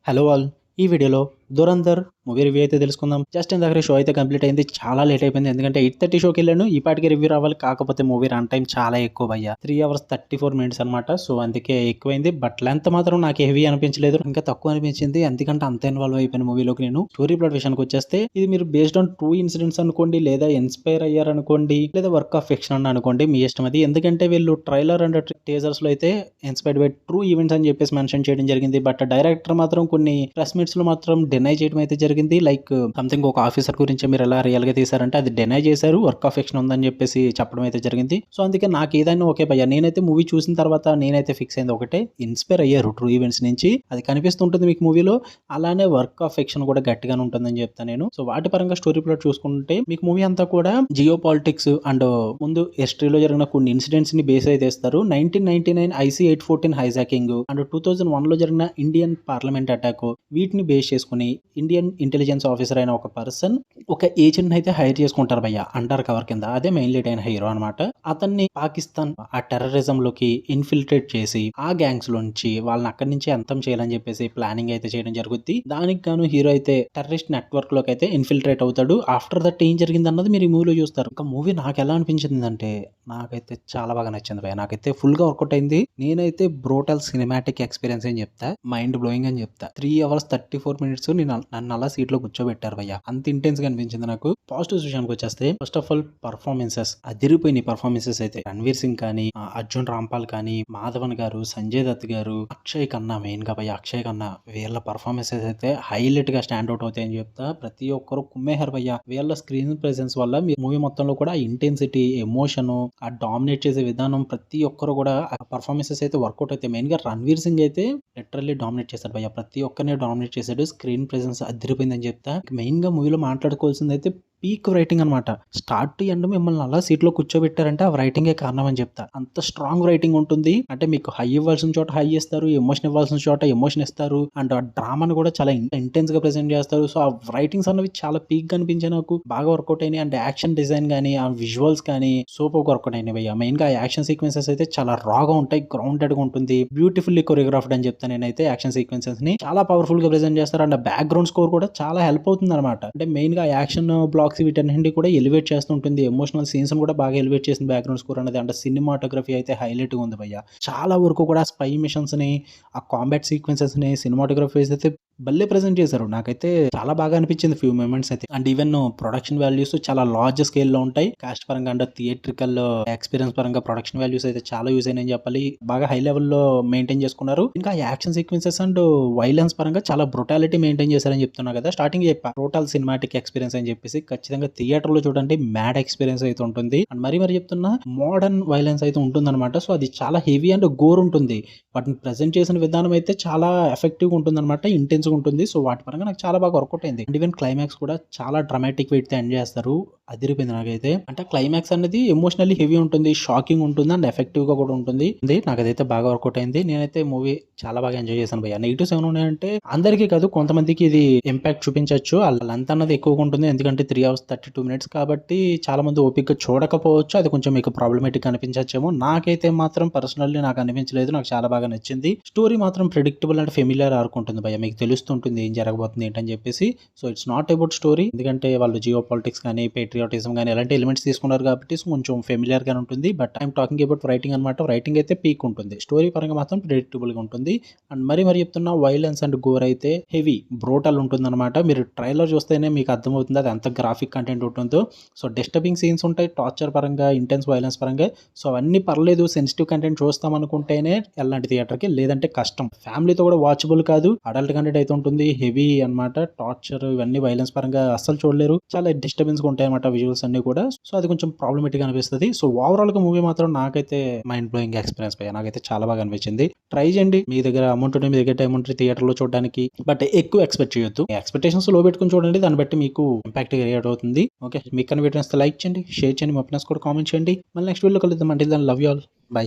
Hello all. ఈ వీడియోలో 'Dhurandhar' movie review అయితే తెలుసుకుందాం. జస్ట్ ఇందాక షో అయితే కంప్లీట్ అయింది. చాలా లేట్ అయిపోయింది. ఎందుకంటే 8:30 షోకి వెళ్ళాను. ఈ పాటికి రివ్యూ రావాలి. కాకపోతే మూవీ రన్ టైం చాలా ఎక్కువ భయ్యా. 3 hours 34 minutes అనమాట. సో అందుకే ఎక్కువైంది. బట్ లెంత్ మాత్రం నాకు హెవీ అనిపించలేదు. ఇంకా తక్కువ అనిపించింది. ఎందుకంటే అంత ఇన్వాల్వ్ అయిపోయిన మూవీలోకి నేను. స్టోరీ ప్లాట్ విషయానికి వచ్చేస్తే ఇది మీరు బేస్డ్ ఆన్ ట్రూ ఇన్సిడెంట్స్ అనుకోండి, లేదా ఇన్స్పైర్ అయ్యారు అనుకోండి, లేదా వర్క్ ఆఫ్ ఫిక్షన్ అని అనుకోండి, మీ ఇష్టం అది. ఎందుకంటే వీళ్ళు ట్రైలర్ అండ్ టీజర్స్ లో అయితే ఇన్స్పైర్డ్ బై ట్రూ ఈవెంట్స్ అని చెప్పేసి మెన్షన్ చేయడం జరిగింది. బట్ డైరెక్టర్ మాత్రం కొన్ని ప్రెస్ మీట్స్ లో మాత్రం డినై చేయడం అయితే జరిగింది. లైక్ సంథింగ్ ఒక ఆఫీసర్ గురించి మీరు ఎలా రియల్ గా తీసారంటే అది డినై చేశారు. వర్క్ ఆఫ్ ఫిక్షన్ ఉందని చెప్పేసి చెప్పడం అయితే జరిగింది. సో అందుకే నాకు ఏదైనా ఓకే భయ్యా. నేనైతే మూవీ చూసిన తర్వాత నేనైతే ఫిక్స్ అయింది ఒకటే, ఇన్స్పైర్ అయ్యారు ట్రూ ఈవెంట్స్ నుంచి. అది కనిపిస్తుంటుంది మీకు మూవీలో. అలానే వర్క్ ఆఫ్ ఫిక్షన్ కూడా గట్టిగానే ఉంటుందని చెప్తాను నేను. సో వాటి పరంగా స్టోరీ ప్లాట్ చూసుకుంటే మీకు మూవీ అంతా కూడా జియో పాలిటిక్స్ అండ్ ముందు హిస్టరీలో జరిగిన కొన్ని ఇన్సిడెంట్స్ ని బేస్ అయితే ఇస్తారు. 1999 IC 814 హైజాకింగ్ అండ్ 2001 లో జరిగిన ఇండియన్ పార్లమెంట్ అటాక్, వీటిని బేస్ చేసుకుని ఇండియన్ ఇంటెలిజెన్స్ ఆఫీసర్ అయిన ఒక పర్సన్ ఒక ఏజెంట్ అయితే హైర్ చేసుకుంటారు భయ్య అండర్ కవర్ కింద. అదే మెయిన్ లీడ్ అయిన హీరో అనమాట. అతన్ని పాకిస్తాన్ ఆ టెర్రరిజం లోకి ఇన్ఫిల్ట్రేట్ చేసి ఆ గ్యాంగ్స్ లోంచి వాళ్ళని అక్కడి నుంచి అంతం చేయాలని చెప్పేసి ప్లానింగ్ అయితే చేయడం జరుగుద్ది. దానికి గాను హీరో అయితే టెర్రరిస్ట్ నెట్వర్క్ లోకి అయితే ఇన్ఫిల్ట్రేట్ అవుతాడు. ఆఫ్టర్ దట్ ఏం జరిగింది అన్నది మీరు ఈ మూవీలో చూస్తారు. ఇంకా మూవీ నాకు ఎలా అనిపించింది అంటే నాకైతే చాలా బాగా నచ్చింది భయ్య. నాకైతే ఫుల్ గా వర్కౌట్ అయింది. నేనైతే బ్రోటల్ సినిమాటిక్ ఎక్స్పీరియన్స్ అని చెప్తా, మైండ్ బ్లోయింగ్ అని చెప్తా. 3 hours 34 minutes నన్ను అలా సీట్ లో కూర్చోబెట్టారు భయ్య. అంత ఇంటెన్స్ గా అనిపించింది నాకు. పాజిటివ్ విషయానికి వచ్చేస్తే ఫస్ట్ ఆఫ్ ఆల్ పర్ఫార్మెన్సెస్ అదిరిపోయినాయి. పర్ఫార్మెన్సెస్ అయితే రణ్వీర్ సింగ్ కానీ, అర్జున్ రాంపాల్ కానీ, మాధవన్ గారు, సంజయ్ దత్ గారు, అక్షయ్ ఖన్నా, మెయిన్ గా భయ్య అక్షయ్ ఖన్నా, వీళ్ళ పర్ఫార్మెన్సెస్ అయితే హైలైట్ గా స్టాండ్ అవుట్ అవుతాయని చెప్తా. ప్రతి ఒక్కరు కుమ్మేహారు భయ్య. వీళ్ళ స్క్రీన్ ప్రెసెన్స్ వల్ల మూవీ మొత్తంలో కూడా ఇంటెన్సిటీ, ఎమోషన్, ఆ డామినేట్ చేసే విధానం ప్రతి ఒక్కరు కూడా ఆ పర్ఫార్మెన్సెస్ అయితే వర్కౌట్ అయితే. మెయిన్ గా రణ్వీర్ సింగ్ అయితే లిటరల్లీ డామినేట్ చేశాడు భయ్య. ప్రతి ఒక్కరిని డామినేట్ చేశాడు. స్క్రీన్ ప్రెసెన్స్ అదిరిపోయిందని చెప్తా. మెయిన్ గా మూవీలో మాట్లాడుకోవాల్సింది అయితే పీక్ రైటింగ్ అనమాట. స్టార్ట్ టు ఎండ్ మిమ్మల్ని అలా సీట్ లో కూర్చోబెట్టారంటే ఆ రైటింగే కారణం అని చెప్తా. అంత స్ట్రాంగ్ రైటింగ్ ఉంటుంది. అంటే మీకు హై ఇవ్వాల్సిన చోట హై ఇస్తారు, ఎమోషన్ ఇవ్వాల్సిన చోట ఎమోషన్ ఇస్తారు, అండ్ ఆ డ్రామాని కూడా చాలా ఇంటెన్స్ గా ప్రెజెంట్ చేస్తారు. సో ఆ రైటింగ్స్ అన్నవి చాలా పీక్ గా అనిపించాయి నాకు. బాగా వర్కౌట్ అయినాయి. అండ్ యాక్షన్ డిజైన్ కానీ, ఆ విజువల్స్ కానీ సూపర్ వర్కౌట్ అయినాయి భయ్య. మెయిన్ గా యాక్షన్ సీక్వెన్సెస్ అయితే చాలా రాగా ఉంటాయి, గ్రౌండెడ్ గా ఉంటుంది, బ్యూటిఫుల్లీ కొరియోగ్రాఫ్డ్ అని చెప్తాను నేనైతే. యాక్షన్ సీక్వెన్సెస్ ని చాలా పవర్ఫుల్ గా ప్రెజెంట్ చేస్తారు. అండ్ బ్యాక్గ్రౌండ్ స్కోర్ కూడా చాలా హెల్ప్ అవుతుంది అనమాట. అంటే మెయిన్ గా యాక్షన్ బ్లాక్స్ వీటన్నింటి కూడా ఎలివేట్ చేస్తుంటుంది. ఎమోషనల్ సీన్స్ కూడా బాగా ఎలివేట్ చేసింది బ్యాక్గ్రౌండ్ స్కోర్ అనేది. అంటే సినిమాటోగ్రఫీ అయితే హైలైట్ గా ఉంది భయ్య. చాలా వరకు కూడా స్పై మిషన్స్ ని, ఆ కాంబాట్ సీక్వెన్సెస్ ని, సినిమాటోగ్రఫీ అయితే భలే ప్రెజెంట్ చేశారు. నాకైతే చాలా బాగా అనిపించింది ఫ్యూ మూమెంట్స్ అయితే. అండ్ ఈవెన్ ప్రొడక్షన్ వాల్యూస్ చాలా లార్జ్ స్కేల్ లో ఉంటాయి. కాస్ట్ పరంగా అండ్ థియేట్రికల్ ఎక్స్పీరియన్స్ పరంగా ప్రొడక్షన్ వాల్యూస్ అయితే చాలా యూజ్ అయినాయని చెప్పాలి. బాగా హై లెవెల్ లో మెయింటైన్ చేసుకున్నారు. ఇంకా యాక్షన్ సీక్వెన్సెస్ అండ్ వైలెన్స్ పరంగా చాలా బ్రుటాలిటీ మెయింటైన్ చేశారని చెప్తున్నా కదా. స్టార్టింగ్ చెప్పా టోటల్ సినిమాటిక్ ఎక్స్పీరియన్స్ అని చెప్పేసి. ఖచ్చితంగా థియేటర్ లో చూడండి, మ్యాడ్ ఎక్స్పీరియన్స్ అయితే ఉంటుంది. అండ్ మరి చెప్తున్నా మోడర్న్ వైలెన్స్ అయితే ఉంటుంది అనమాట. సో అది చాలా హెవీ అండ్ గోర్ ఉంటుంది. వాటిని ప్రెజెంట్ చేసిన విధానం అయితే చాలా ఎఫెక్టివ్ గా ఉంటుంది అనమాట, ఇంటెన్స్ గా ఉంటుంది. సో వాటి పరంగా నాకు చాలా బాగా వర్కౌట్ అయింది. అండ్ ఈవెన్ క్లైమాక్స్ కూడా చాలా డ్రామాటిక్ వెయిట్ తో ఎండ్ చేస్తారు. అదిరిపోయింది నాకైతే. అంటే క్లైమాక్స్ అనేది ఎమోషనల్లీ హెవీ ఉంటుంది, షాకింగ్ ఉంటుంది, అండ్ ఎఫెక్టివ్ గా కూడా ఉంటుంది. నాకు అదైతే బాగా వర్కౌట్ అయింది. నేనైతే మూవీ చాలా బాగా ఎంజాయ్ చేశాను భయ్య. నెగిటివ్స్ ఏమైనా ఉన్నాయంటే అందరికీ కాదు, కొంతమందికి ఇది ఇంపాక్ట్ చూపించవచ్చు. లెంత్ అన్నది ఎక్కువగా ఉంటుంది. ఎందుకంటే 3 hours 32 minutes కాబట్టి చాలా మంది ఓపిక చూడకపోవచ్చు. అది కొంచెం మీకు ప్రాబ్లమేటిక్ అనిపించచ్చేమో. నాకైతే మాత్రం పర్సనల్లీ నాకు అనిపించలేదు. నాకు చాలా బాగా నచ్చింది. స్టోరీ మాత్రం ప్రెడిక్టబుల్ అండ్ ఫెమిలియర్ ఆడుకుంటుంది భయ్య. మీకు తెలుస్తుంటుంది ఏం జరగబోతుంది ఏంటని చెప్పేసి. So it's not about story. ఎందుకంటే వాళ్ళు జియో పాలిటిక్స్ కానీ, పేట్రియాటిజం కానీ ఎలాంటి ఎలిమెంట్స్ తీసుకున్నారు కాబట్టి కొంచెం ఫెమిలియర్ గా ఉంటుంది. But I'm talking about writing అనమాట. రైటింగ్ అయితే పీక్ ఉంటుంది. స్టోరీ పరంగా మాత్రం ప్రెడిక్టబుల్ గా ఉంటుంది. అండ్ మరి చెప్తున్నా వైలెన్స్ అండ్ గోర్ అయితే హెవీ బ్రోటల్ ఉంటుంది అనమాట. మీరు ట్రైలర్ చూస్తేనే మీకు అర్థమవుతుంది అది ఎంత గ్రాఫిక్ కంటెంట్ ఉంటుందో. సో డిస్టర్బింగ్ సీన్స్ ఉంటాయి, టార్చర్ పరంగా, ఇంటెన్స్ వైలెన్స్ పరంగా. సో అవన్నీ పర్లేదు, సెన్సిటివ్ కంటెంట్ చూస్తాం అనుకుంటేనే ఎలాంటి థియేటర్కి, లేదంటే కష్టం. ఫ్యామిలీతో కూడా వాచబుల్ కాదు. అడల్ట్ కంటెంట్ అయితే ఉంటుంది, హెవీ అనమాట. టార్చర్ ఇవన్నీ వైలెన్స్ పరంగా అస్సలు చూడలేరు. చాలా డిస్టర్బెన్స్ ఉంటాయి అనమాట విజువల్స్ అన్ని కూడా. సో అది కొంచెం ప్రాబ్లమేటిక్ అనిపిస్తుంది. సో ఓవరాల్ గా మూవీ మాత్రం నాకైతే మైండ్ బ్లోయింగ్ ఎక్స్పీరియన్స్ పై నాకైతే చాలా బాగా అనిపించింది. ట్రై చేయండి. మీ దగ్గర అమౌంట్ ఉంటే, మీ దగ్గర టైం ఉంటే థియేటర్ లో చూడడానికి. బట్ ఎక్కువ ఎక్స్పెక్ట్ చేయొద్దు. ఎక్స్పెక్టేషన్స్ లో పెట్టుకుని చూడండి. దాన్ని బట్టి మీకు ఇంపాక్ట్ క్రియేట్ అవుతుంది. ఓకే, మీకు కనిపించిన లైక్ చేయండి, షేర్ చేయండి, మీ ఒపీనియన్స్ కూడా కామెంట్ చేయండి. మళ్ళీ నెక్స్ట్ వీడియో కలుద్దాం. అంటే దాన్ని లవ్ యూ ఆల్. బై.